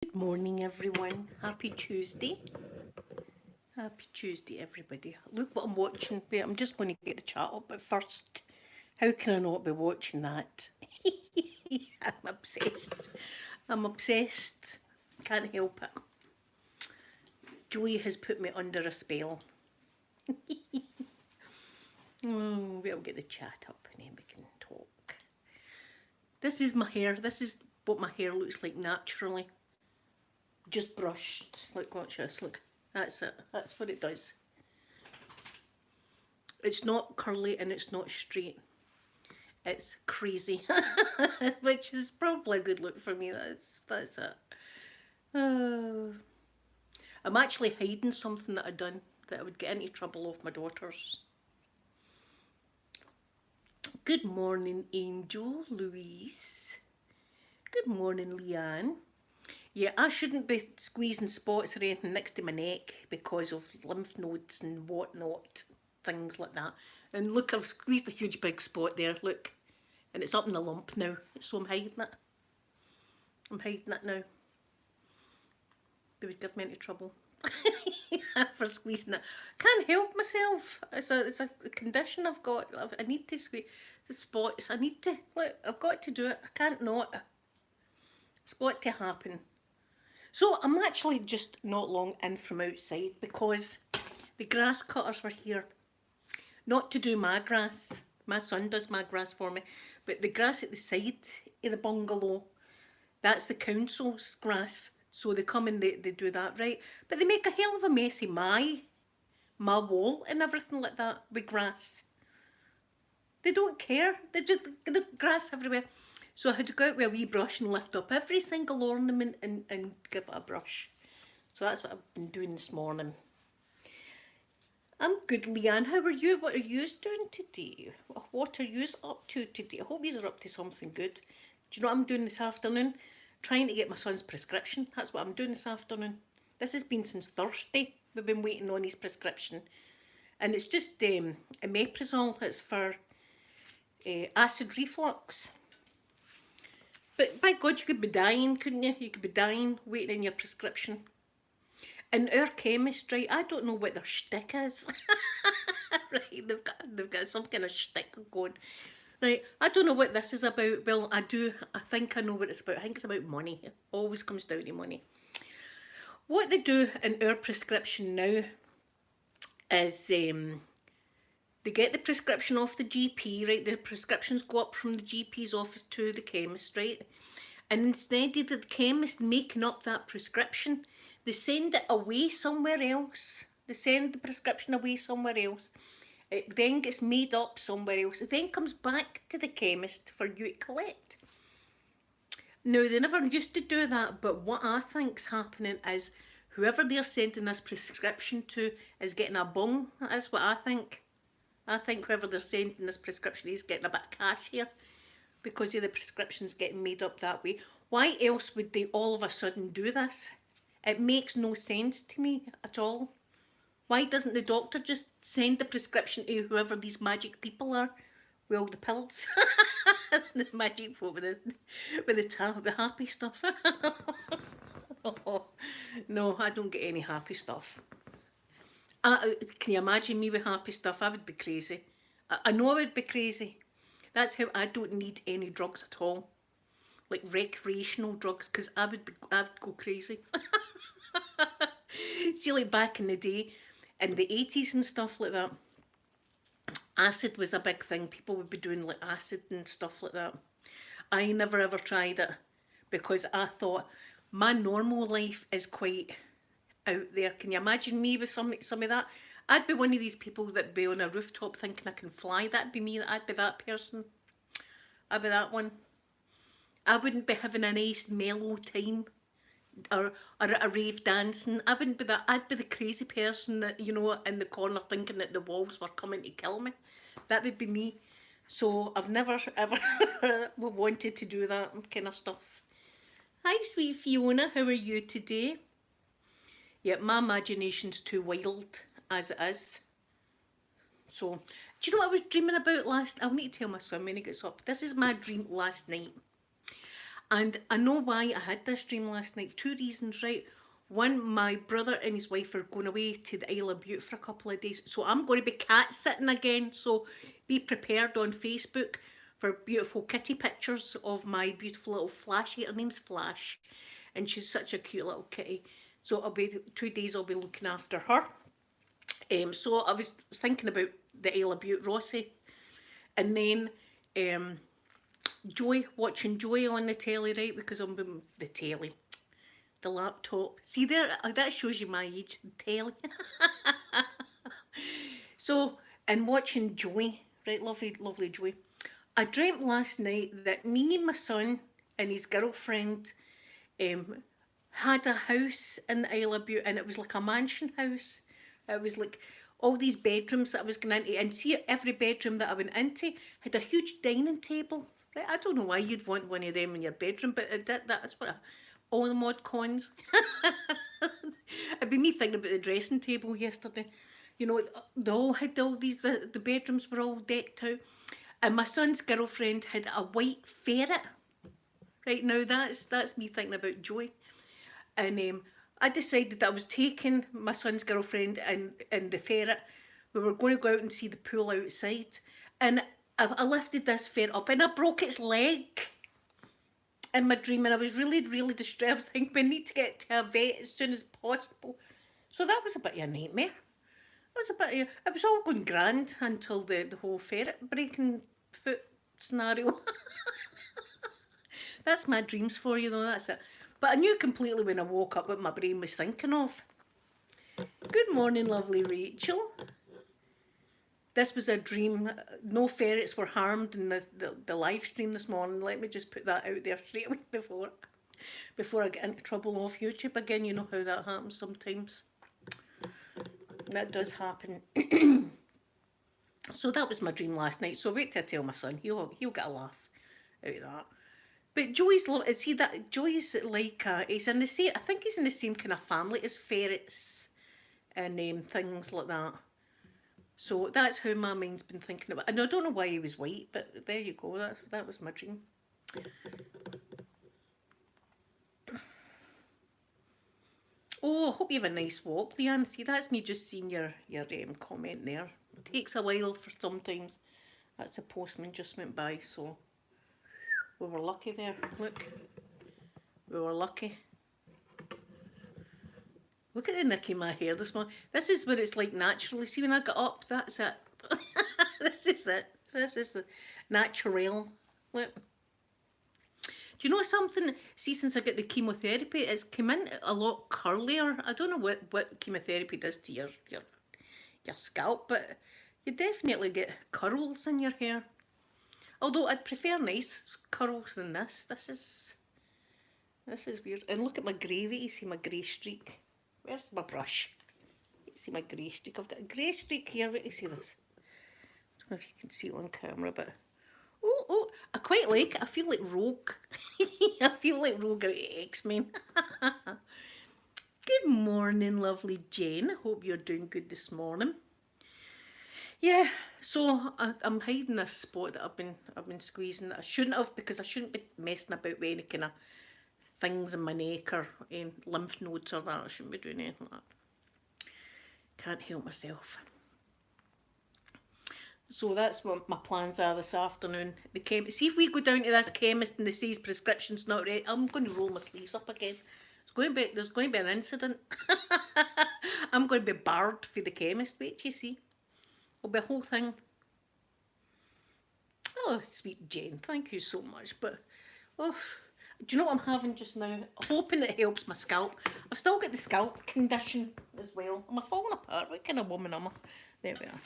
Good morning, everyone. Happy Tuesday. Happy Tuesday, everybody. Look what I'm watching. Wait, I'm just going to get the chat up, but first, how can I not be watching that? I'm obsessed. I'm obsessed. Can't help it. Joy has put me under a spell. We'll get the chat up and then we can talk. This is my hair. This is what my hair looks like naturally. Just brushed. Look, watch this. Look, that's it. That's what it does. It's not curly and it's not straight. It's crazy, which is probably a good look for me. That's it. Uh, I'm actually hiding something that I'd done that I would get into trouble off my daughters. Good morning, Angel, Louise. Good morning, Leanne. Yeah, I shouldn't be squeezing spots or anything next to my neck because of lymph nodes and whatnot, things like that. And look, I've squeezed a huge big spot there, look. And it's up in a lump now, so I'm hiding it. I'm hiding it now. They would give me into trouble for squeezing it. Can't help myself. It's a condition I've got. I need to squeeze the spots. I need to. Look, I've got to do it. I can't not. It's got to happen. So I'm actually just not long in from outside because the grass cutters were here. Not to do my grass. My son does my grass for me. But the grass at the side of the bungalow, that's the council's grass. So they come and they do that, right? But they make a hell of a mess of my wall and everything like that with grass. They don't care. They just the grass everywhere. So I had to go out with a wee brush and lift up every single ornament and give it a brush. So that's what I've been doing this morning. I'm good, Leanne. How are you? What are you doing today? What are you up to today? I hope you are up to something good. Do you know what I'm doing this afternoon? Trying to get my son's prescription. That's what I'm doing this afternoon. This has been since Thursday. We've been waiting on his prescription. And it's just omeprazole. It's for acid reflux. But by God, you could be dying, couldn't you? You could be dying waiting in your prescription. And our chemist, right, I don't know what their shtick is. Right, they've got some kind of shtick going. Right, I don't know what this is about. Well, I do. I think I know what it's about. I think it's about money. It always comes down to money. What they do in our prescription now is they get the prescription off the GP, right? The prescriptions go up from the GP's office to the chemist, right? And instead of the chemist making up that prescription, they send it away somewhere else. They send the prescription away somewhere else. It then gets made up somewhere else. It then comes back to the chemist for you to collect. Now, they never used to do that, but what I think's happening is whoever they're sending this prescription to is getting a bung. That's what I think. I think whoever they're sending this prescription is getting a bit of cash here because of the prescriptions getting made up that way. Why else would they all of a sudden do this? It makes no sense to me at all. Why doesn't the doctor just send the prescription to whoever these magic people are with all the pills? The magic folk with the happy stuff. Oh, no, I don't get any happy stuff. Can you imagine me with happy stuff? I would be crazy. I know I would be crazy. That's how I don't need any drugs at all. Like recreational drugs, because I'd go crazy. See, like back in the day, in the 80s and stuff like that, acid was a big thing. People would be doing like acid and stuff like that. I never ever tried it because I thought my normal life is quite out there. Can you imagine me with some of that? I'd be one of these people that'd be on a rooftop thinking I can fly. That'd be me. I'd be that person. I'd be that one. I wouldn't be having a nice mellow time or at a rave dancing. I wouldn't be that. I'd be the crazy person that, you know, in the corner thinking that the wolves were coming to kill me. That would be me. So I've never ever wanted to do that kind of stuff. Hi, sweet Fiona. How are you today? Yeah, my imagination's too wild as it is. So, do you know what I was dreaming about last? I'll need to tell my son when he gets up. This is my dream last night. And I know why I had this dream last night. Two reasons, right? One, my brother and his wife are going away to the Isle of Bute for a couple of days. So I'm going to be cat sitting again. So be prepared on Facebook for beautiful kitty pictures of my beautiful little Flashy. Her name's Flash. And she's such a cute little kitty. So I'll be 2 days I'll be looking after her. So I was thinking about the Isle of Bute, Rossi. And then Joy, watching Joy on the telly, right? Because I'm the telly, the laptop. See there, that shows you my age, the telly. So, and watching Joy, right? Lovely, lovely Joy. I dreamt last night that me and my son and his girlfriend um, had a house in the Isle of Bute, and it was like a mansion house. It was like all these bedrooms that I was going into, and see, every bedroom that I went into had a huge dining table. Right? I don't know why you'd want one of them in your bedroom, but it did. That's what all the mod cons. It'd be me thinking about the dressing table yesterday. You know, they all had all these. The bedrooms were all decked out, and my son's girlfriend had a white ferret. Right now, that's me thinking about Joy. And I decided that I was taking my son's girlfriend and the ferret. We were going to go out and see the pool outside. And I lifted this ferret up and I broke its leg in my dream. And I was really, really distressed. I was thinking we need to get to a vet as soon as possible. So that was a bit of a nightmare. It was all going grand until the whole ferret breaking foot scenario. That's my dreams for you, though. That's it. But I knew completely when I woke up what my brain was thinking of. Good morning, lovely Rachel. This was a dream. No ferrets were harmed in the live stream this morning. Let me just put that out there straight away before I get into trouble off YouTube again. You know how that happens sometimes. That does happen. So that was my dream last night. So wait till I tell my son. He'll get a laugh out of that. But Joey's, see that Joey's like he's in the same. I think he's in the same kind of family as ferrets and things like that. So that's how my mind's been thinking about. And I don't know why he was white, but there you go. That was my dream. Oh, I hope you have a nice walk, Leanne. See, that's me just seeing your comment there. It takes a while for sometimes. That's the postman just went by, so we were lucky there. Look, we were lucky. Look at the nick in my hair this morning. This is what it's like naturally. See, when I got up, that's it. This is it. This is the natural. Look. Do you know something? See, since I get the chemotherapy, it's come in a lot curlier. I don't know what chemotherapy does to your scalp, but you definitely get curls in your hair. Although I'd prefer nice curls than this. This is weird. And look at my gravy. You see my grey streak. Where's my brush? You see my grey streak. I've got a grey streak here. Wait, you see this? I don't know if you can see it on camera, but oh, I quite like it. I feel like Rogue. I feel like Rogue out of X-Men. Good morning, lovely Jen. Hope you're doing good this morning. Yeah, so I'm hiding this spot that I've been squeezing. I shouldn't have, because I shouldn't be messing about with any kind of things in my neck or lymph nodes or that. I shouldn't be doing anything like that. Can't help myself. So that's what my plans are this afternoon. See if we go down to this chemist and they say his prescription's not right. I'm going to roll my sleeves up again. There's going to be an incident. I'm going to be barred for the chemist. Wait till you see. It'll be a whole thing. Oh, sweet Jane, thank you so much. But, oh, do you know what I'm having just now? Hoping it helps my scalp. I've still got the scalp condition as well. Am I falling apart? What kind of woman am I? There we are.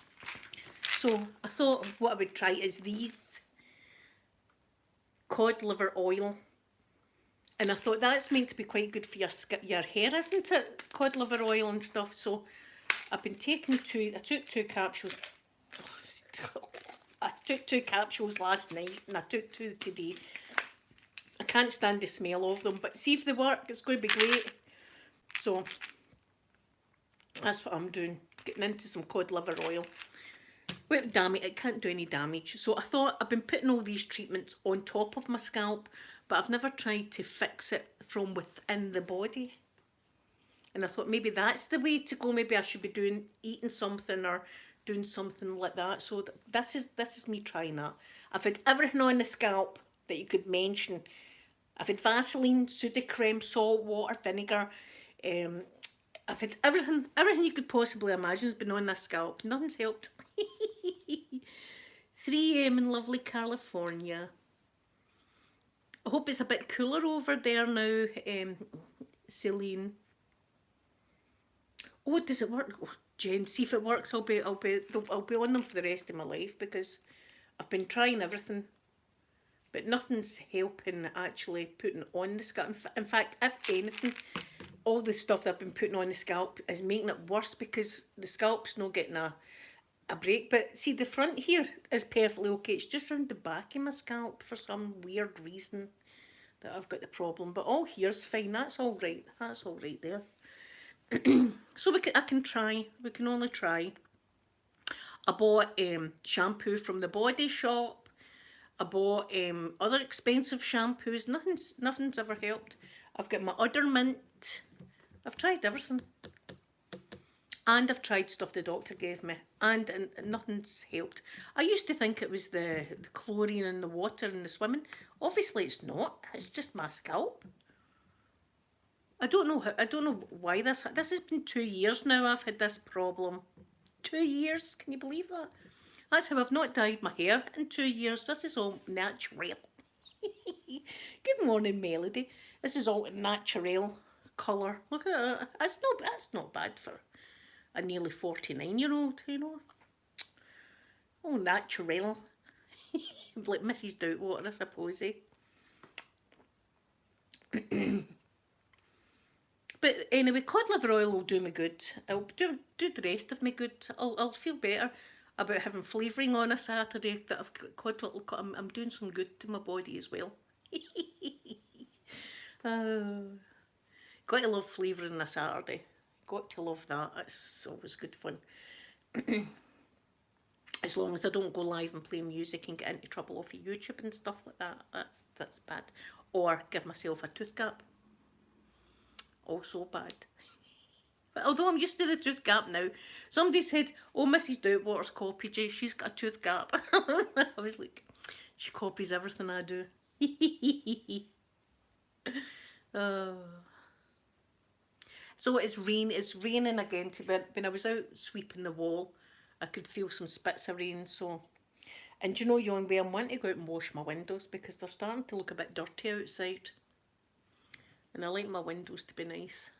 So I thought what I would try is these cod liver oil. And I thought that's meant to be quite good for your hair, isn't it? Cod liver oil and stuff. So I've been taking I took 2 capsules. I took 2 capsules last night and I took 2 today. I can't stand the smell of them, but see if they work, it's going to be great. So that's what I'm doing, getting into some cod liver oil. Well, damn it can't do any damage. So I thought I've been putting all these treatments on top of my scalp, but I've never tried to fix it from within the body. And I thought maybe that's the way to go. Maybe I should be eating something or doing something like that. So this is me trying that. I've had everything on the scalp that you could mention. I've had Vaseline, Sudocrem, salt, water, vinegar. I've had everything you could possibly imagine has been on this scalp. Nothing's helped. 3 a.m. in lovely California. I hope it's a bit cooler over there now, Celine. Oh, does it work? Oh, Jen, see if it works. I'll be on them for the rest of my life because I've been trying everything, but nothing's helping actually putting on the scalp. In fact, if anything, all the stuff that I've been putting on the scalp is making it worse because the scalp's not getting a break. But see, the front here is perfectly okay. It's just round the back of my scalp for some weird reason that I've got the problem. But all here's fine. That's all right. That's all right there. So I can try. We can only try. I bought shampoo from the Body Shop. I bought other expensive shampoos. Nothing's ever helped. I've got my Udder Mint. I've tried everything. And I've tried stuff the doctor gave me. And nothing's helped. I used to think it was the chlorine in the water and the swimming. Obviously it's not. It's just my scalp. I don't know why this has been 2 years now I've had this problem. 2 years, can you believe that? That's how I've not dyed my hair in 2 years. This is all natural. Good morning, Melody. This is all natural colour. Look at that. That's not bad for a nearly 49-year-old, you know. Oh, natural. Like Mrs. Doubtwater, I suppose, eh? But anyway, cod liver oil will do me good. It'll do the rest of me good. I'll feel better about having flavouring on a Saturday that I've got cod. I'm doing some good to my body as well. Got to love flavouring on a Saturday. Got to love that. It's always good fun. As long as I don't go live and play music and get into trouble off of YouTube and stuff like that. That's bad. Or give myself a tooth gap. Also bad. But although I'm used to the tooth gap now, somebody said, "Oh, Mrs. Doubtwater's copied you. She's got a tooth gap." I was like, she copies everything I do. So it's raining again. When I was out sweeping the wall, I could feel some spits of rain. So, and you know, Yon, I'm wanting to go out and wash my windows because they're starting to look a bit dirty outside. And I like my windows to be nice.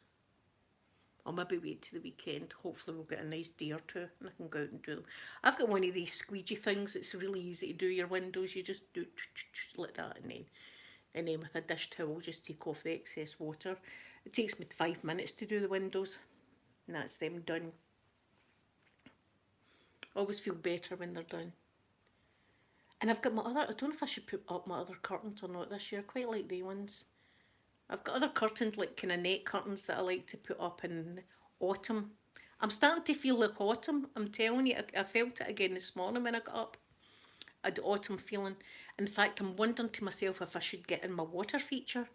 I'll maybe wait to the weekend. Hopefully we'll get a nice day or two and I can go out and do them. I've got one of these squeegee things. It's really easy to do your windows. You just do like that and then with a dish towel just take off the excess water. It takes me 5 minutes to do the windows and that's them done. Always feel better when they're done. And I've got my other, I don't know if I should put up my other curtains or not this year. I quite like the ones. I've got other curtains, like kind of net curtains that I like to put up in autumn. I'm starting to feel like autumn. I'm telling you, I felt it again this morning when I got up. I had the autumn feeling. In fact, I'm wondering to myself if I should get in my water feature.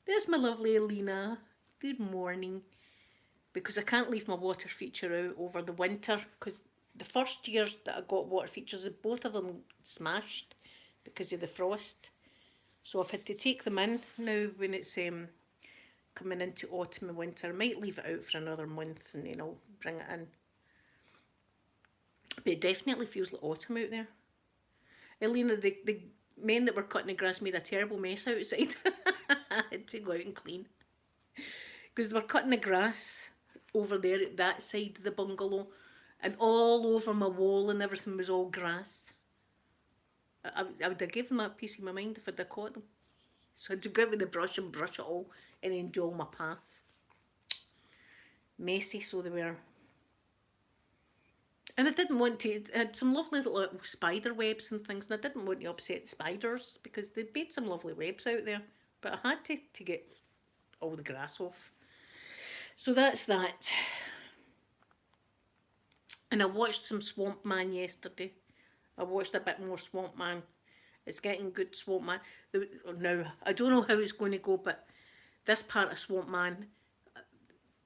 There's my lovely Alina. Good morning. Because I can't leave my water feature out over the winter because the first year that I got water features, both of them smashed because of the frost. So I've had to take them in now when it's coming into autumn and winter. I might leave it out for another month and then I'll bring it in. But it definitely feels like autumn out there. Elena, the men that were cutting the grass made a terrible mess outside. I had to go out and clean. Because they were cutting the grass over there at that side of the bungalow and all over my wall and everything was all grass. I would have given them a piece of my mind if I'd have caught them. So I had to go out with the brush and brush it all and then do all my path. Messy, so they were. And I didn't want to, I had some lovely little spider webs and things, and I didn't want to upset the spiders because they'd made some lovely webs out there. But I had to get all the grass off. So that's that. And I watched some Swamp Man yesterday. I watched a bit more Swamp Man. It's getting good, Swamp Man. Now, I don't know how it's going to go, but this part of Swamp Man,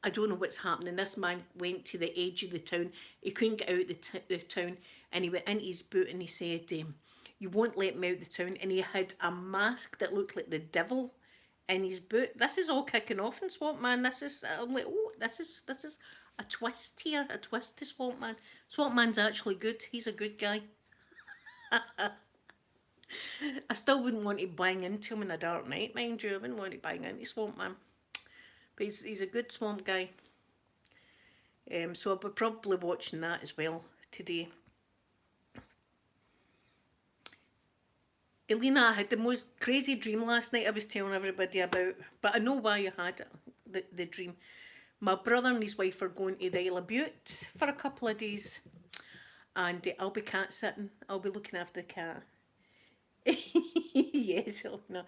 I don't know what's happening. This man went to the edge of the town. He couldn't get out the town, and he went into his boot and he said, "You won't let me out the town." And he had a mask that looked like the devil in his boot. This is all kicking off in Swamp Man. This is, I'm like, oh, this is a twist here, a twist to Swamp Man. Swamp Man's actually good. He's a good guy. I still wouldn't want to bang into him in a dark night, mind you. I wouldn't want to bang into Swamp Man. But he's a good swamp guy. So I'll be probably watching that as well today. Elena, I had the most crazy dream last night I was telling everybody about, but I know why you had the dream. My brother and his wife are going to the Isle of Bute for a couple of days, and I'll be cat sitting. I'll be looking after the cat. Yes, Elena.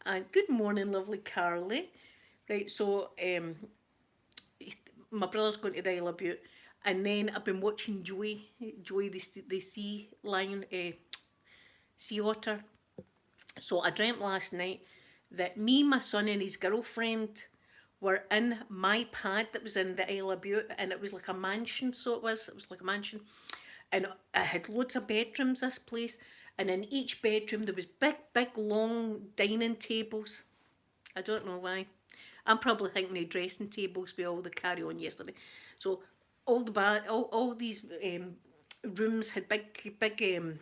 And good morning, lovely Carly. Right, so my brother's going to the Isle of Bute, and then I've been watching Joey, the sea lion, sea otter. So I dreamt last night that me, my son, and his girlfriend were in my pad that was in the Isle of Bute, and it was like a mansion. So it was like a mansion, and it had loads of bedrooms. This place, and in each bedroom there was big, long dining tables. I don't know why. I'm probably thinking of dressing tables with all the carry on yesterday. So all these rooms had big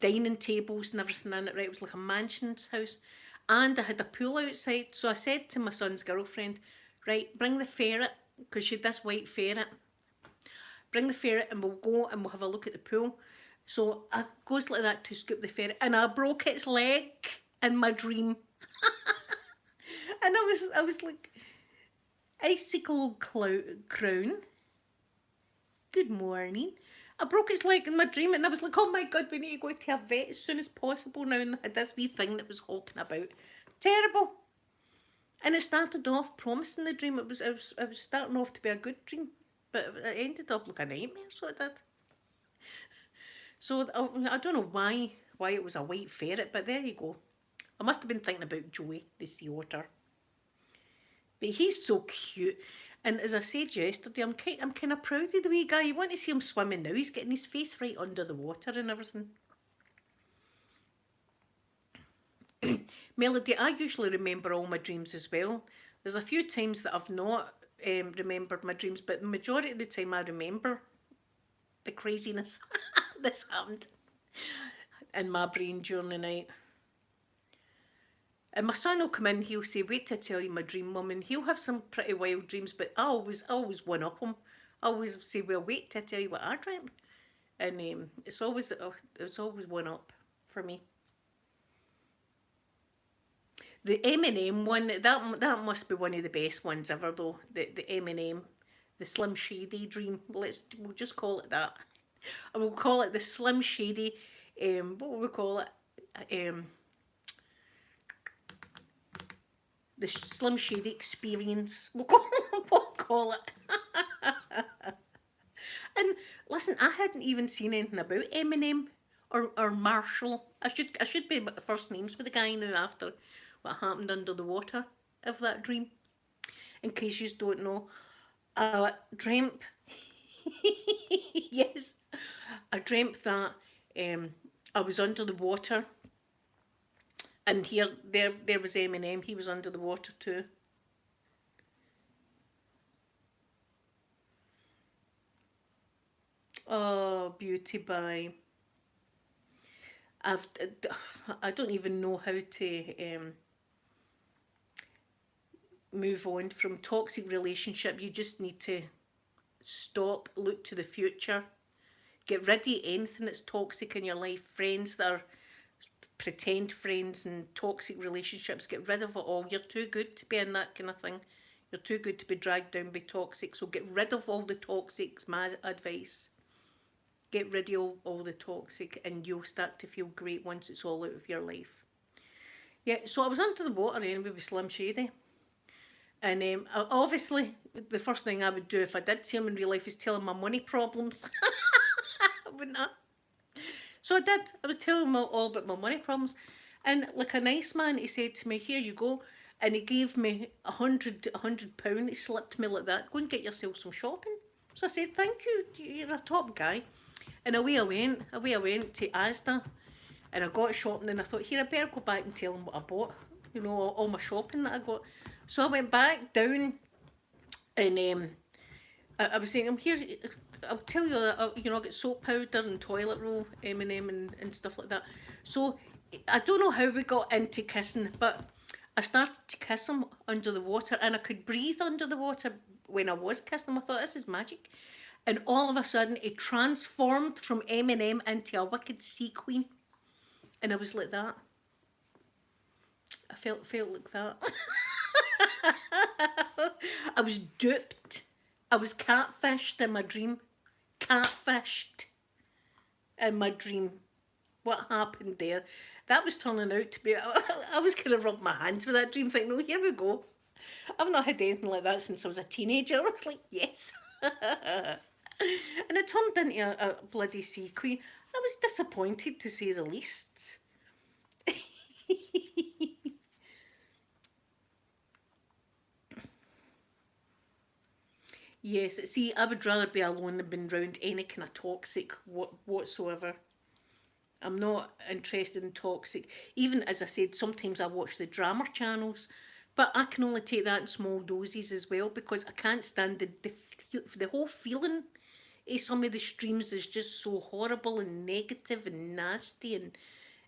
dining tables and everything in it, right? It was like a mansion's house. And I had a pool outside. So I said to my son's girlfriend, right, bring the ferret, because she had this white ferret. Bring the ferret and we'll go and we'll have a look at the pool. So I goes like that to scoop the ferret, and I broke its leg in my dream. And I was like, icicle crown, good morning. I broke its leg in my dream, and I was like, oh my god, we need to go to a vet as soon as possible now. And I had this wee thing that was hopping about. Terrible. And it started off promising, the dream. It was starting off to be a good dream, but it ended up like a nightmare, so it did. So I don't know why it was a white ferret, but there you go. I must have been thinking about Joey, the sea otter. But he's so cute. And as I said yesterday, I'm kind of proud of the wee guy. You want to see him swimming now. He's getting his face right under the water and everything. Melody, I usually remember all my dreams as well. There's a few times that I've not remembered my dreams, but the majority of the time I remember the craziness that's happened in my brain during the night. And my son will come in, he'll say, wait till I tell you my dream, mum, and he'll have some pretty wild dreams, but I always one up him. I always say, well, wait till I tell you what I dreamt. And it's always one up for me. The Eminem one, that must be one of the best ones ever though. The Eminem, the Slim Shady dream. We'll just call it that. And we'll call it the Slim Shady, what will we call it? The Slim Shady experience. We'll call it. And listen, I hadn't even seen anything about Eminem or Marshall. I should be first names with the guy now after what happened under the water of that dream. In case you don't know, I dreamt. Yes, I dreamt that I was under the water. And there was Eminem. He was under the water too. Oh, beauty pie. I don't even know how to move on from toxic relationship. You just need to stop, look to the future, get rid of anything that's toxic in your life. Friends that are pretend friends and toxic relationships, get rid of it all. You're too good to be in that kind of thing. You're too good to be dragged down by toxic. So get rid of all the toxics, my advice. Get rid of all the toxic and you'll start to feel great once it's all out of your life. Yeah, so I was under the water anyway with Slim Shady. And obviously, the first thing I would do if I did see him in real life is tell him my money problems. Wouldn't I? So I did. I was telling him all about my money problems. And like a nice man, he said to me, here you go. And he gave me £100. He slipped me like that. Go and get yourself some shopping. So I said, thank you. You're a top guy. And away I went. Away I went to Asda. And I got shopping and I thought, here, I better go back and tell him what I bought. You know, all my shopping that I got. So I went back down and I was saying, I'm here. I'll tell you, you know, I get soap powder and toilet roll, M&M and stuff like that. So I don't know how we got into kissing, but I started to kiss him under the water, and I could breathe under the water when I was kissing him. I thought, this is magic. And all of a sudden, it transformed from M&M into a wicked sea queen, and I was like that. I felt like that. I was duped. I was catfished in my dream. Catfished in my dream. What happened there? That was turning out to be. I was kind of rubbing my hands with that dream, thinking, "Oh, here we go." I've not had anything like that since I was a teenager. I was like, "Yes," and it turned into a bloody sea queen. I was disappointed, to say the least. Yes, see, I would rather be alone than being around any kind of toxic whatsoever. I'm not interested in toxic. Even as I said, sometimes I watch the drama channels, but I can only take that in small doses as well because I can't stand the whole feeling of some of the streams is just so horrible and negative and nasty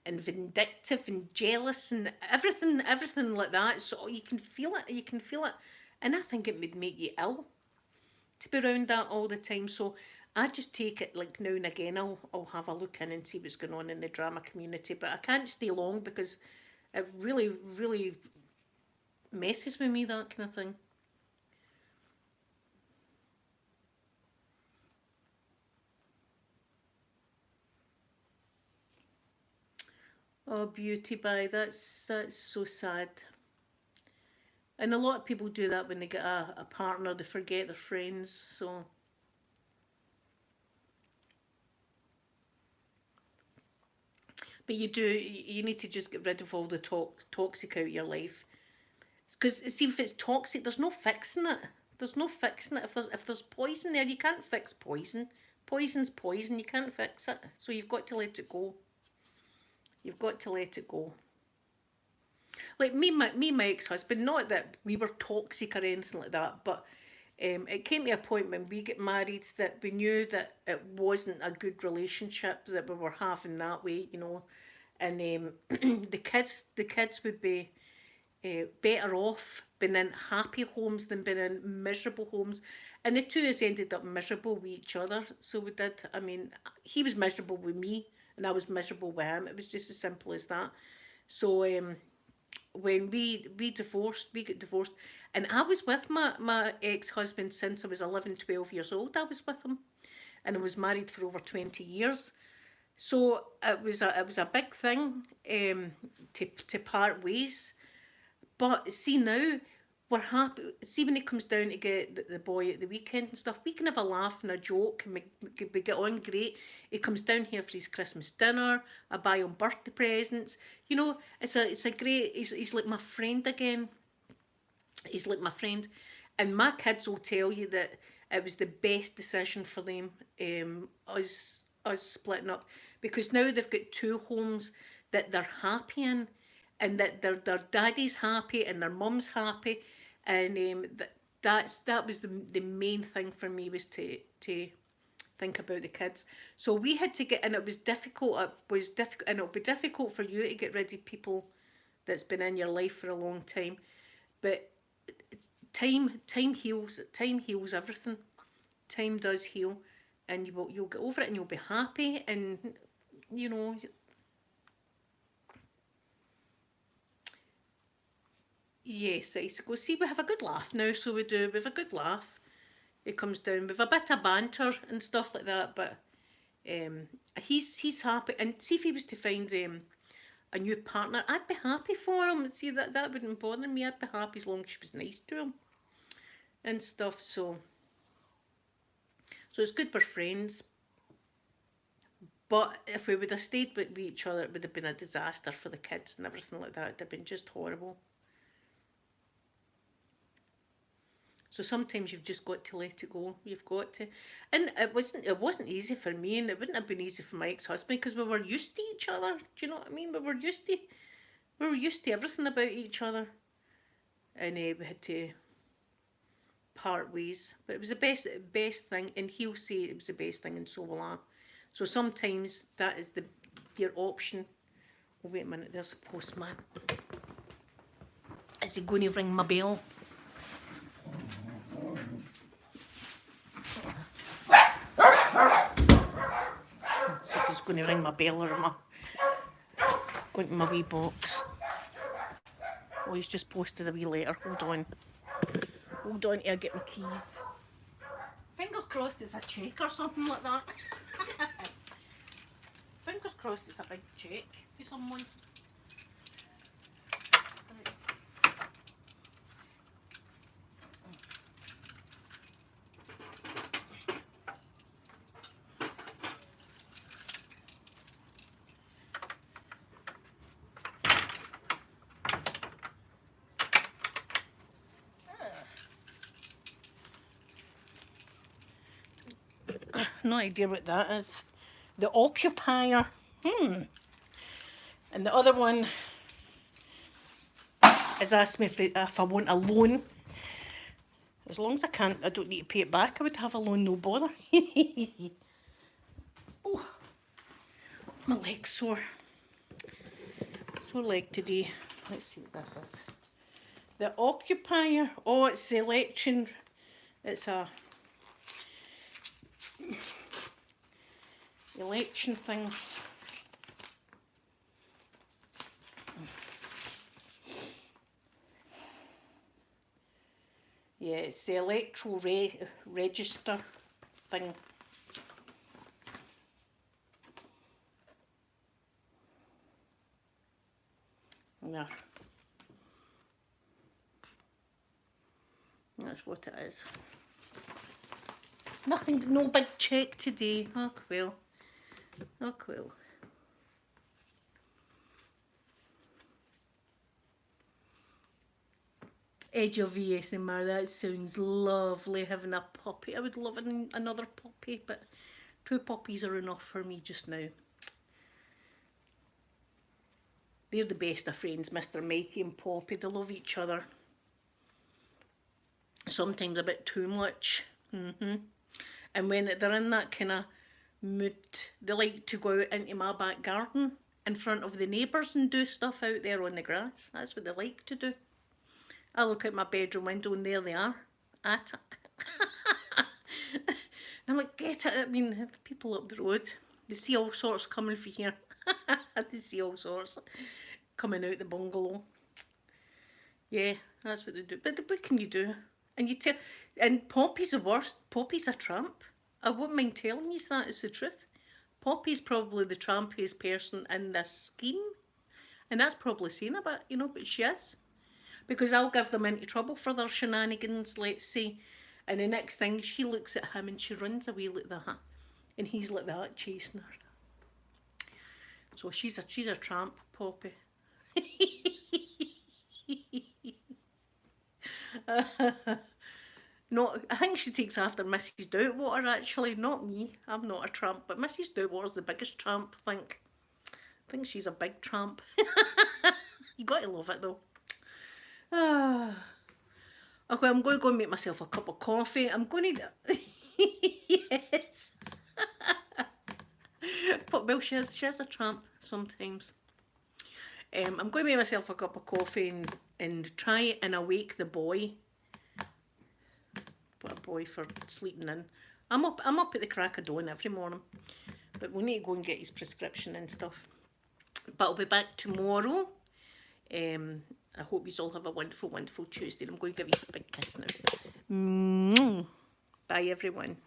and vindictive and jealous and everything like that. So you can feel it. You can feel it, and I think it would make you ill to be around that all the time. So I just take it like now and again. I'll have a look in and see what's going on in the drama community, but I can't stay long because it really messes with me, that kind of thing. Oh, beauty pie, that's so sad. And a lot of people do that when they get a partner, they forget their friends. So, but you need to just get rid of all the toxic out of your life. Because see, if it's toxic, there's no fixing it. There's no fixing it. If there's poison there, you can't fix poison. Poison's poison. You can't fix it. So you've got to let it go. You've got to let it go. Like my ex husband. Not that we were toxic or anything like that, but it came to a point when we get married that we knew that it wasn't a good relationship that we were having that way, you know. And the kids would be better off being in happy homes than being in miserable homes. And the two has ended up miserable with each other. So we did. I mean, he was miserable with me, and I was miserable with him. It was just as simple as that. So when we divorced, we got divorced, and I was with my ex husband since I was 11, 12 years old. I was with him, and I was married for over 20 years. So it was a big thing to part ways. But see now, we're happy. See when it comes down to get the boy at the weekend and stuff, we can have a laugh and a joke and we get on great. He comes down here for his Christmas dinner. I buy him birthday presents. You know, it's a great. He's like my friend again. He's like my friend, and my kids will tell you that it was the best decision for them. Us splitting up because now they've got two homes that they're happy in, and that their daddy's happy and their mum's happy, and that was the main thing for me was to think about the kids. So we had to get, and it was difficult. It was difficult, and it'll be difficult for you to get rid of people that's been in your life for a long time. But time heals. Time heals everything. Time does heal, and you'll get over it, and you'll be happy, and you know. Yes, I go see. We have a good laugh now, so we do. We have a good laugh. It comes down with a bit of banter and stuff like that, but um, he's happy. And see if he was to find a new partner, I'd be happy for him. See that wouldn't bother me. I'd be happy as long as she was nice to him and stuff. So it's good for friends. But if we would have stayed with each other, it would have been a disaster for the kids and everything like that. It would have been just horrible. So sometimes you've just got to let it go. You've got to, and it wasn't easy for me, and it wouldn't have been easy for my ex-husband because we were used to each other. Do you know what I mean? We were used to everything about each other, and we had to part ways. But it was the best thing, and he'll say it was the best thing, and so will I. So sometimes that is your option. Oh, wait a minute, there's a postman. Is he going to ring my bell? Let's see if he's going to ring my bell or am I going to my wee box. Oh, he's just posted a wee letter. Hold on till I get my keys. Fingers crossed it's a cheque or something like that. Fingers crossed it's a big cheque for someone. No idea what that is. The occupier. And the other one has asked me if I want a loan. As long as I don't need to pay it back, I would have a loan, no bother. Oh, my leg's sore. Sore leg today. Let's see what this is. The occupier. Oh, it's the election. It's a election thing. Yeah, it's the electoral register thing. Yeah. That's what it is. Nothing, no big cheque today. Oh, well. Oh, well. Edge of ASMR, that sounds lovely, having a puppy. I would love another puppy, but 2 puppies are enough for me just now. They're the best of friends, Mr. Mikey and Poppy. They love each other. Sometimes a bit too much. And when they're in that kind of mood, they like to go out into my back garden in front of the neighbours and do stuff out there on the grass. That's what they like to do. I look out my bedroom window and there they are, at it. And I'm like, get it. I mean, the people up the road, they see all sorts coming from here. They see all sorts coming out the bungalow. Yeah, that's what they do. But what can you do? And Poppy's the worst. Poppy's a tramp. I wouldn't mind telling you that, it's the truth. Poppy's probably the trampiest person in this scheme. And that's probably saying a bit, but she is. Because I'll give them into trouble for their shenanigans, let's say. And the next thing, she looks at him and she runs away like that. And he's like that, chasing her. So she's a tramp, Poppy. No, I think she takes after Mrs. Doubtwater, actually, not me. I'm not a tramp, but Mrs. Doubtwater's the biggest tramp, I think. I think she's a big tramp. You got to love it, though. Okay, I'm going to go and make myself a cup of coffee. I'm going to... Yes. But, well, she is a tramp sometimes. I'm going to make myself a cup of coffee and try and awake the boy. What a boy for sleeping in. I'm up at the crack of dawn every morning. But we need to go and get his prescription and stuff. But I'll be back tomorrow. I hope you all have a wonderful, wonderful Tuesday. I'm going to give you a big kiss now. Bye, everyone.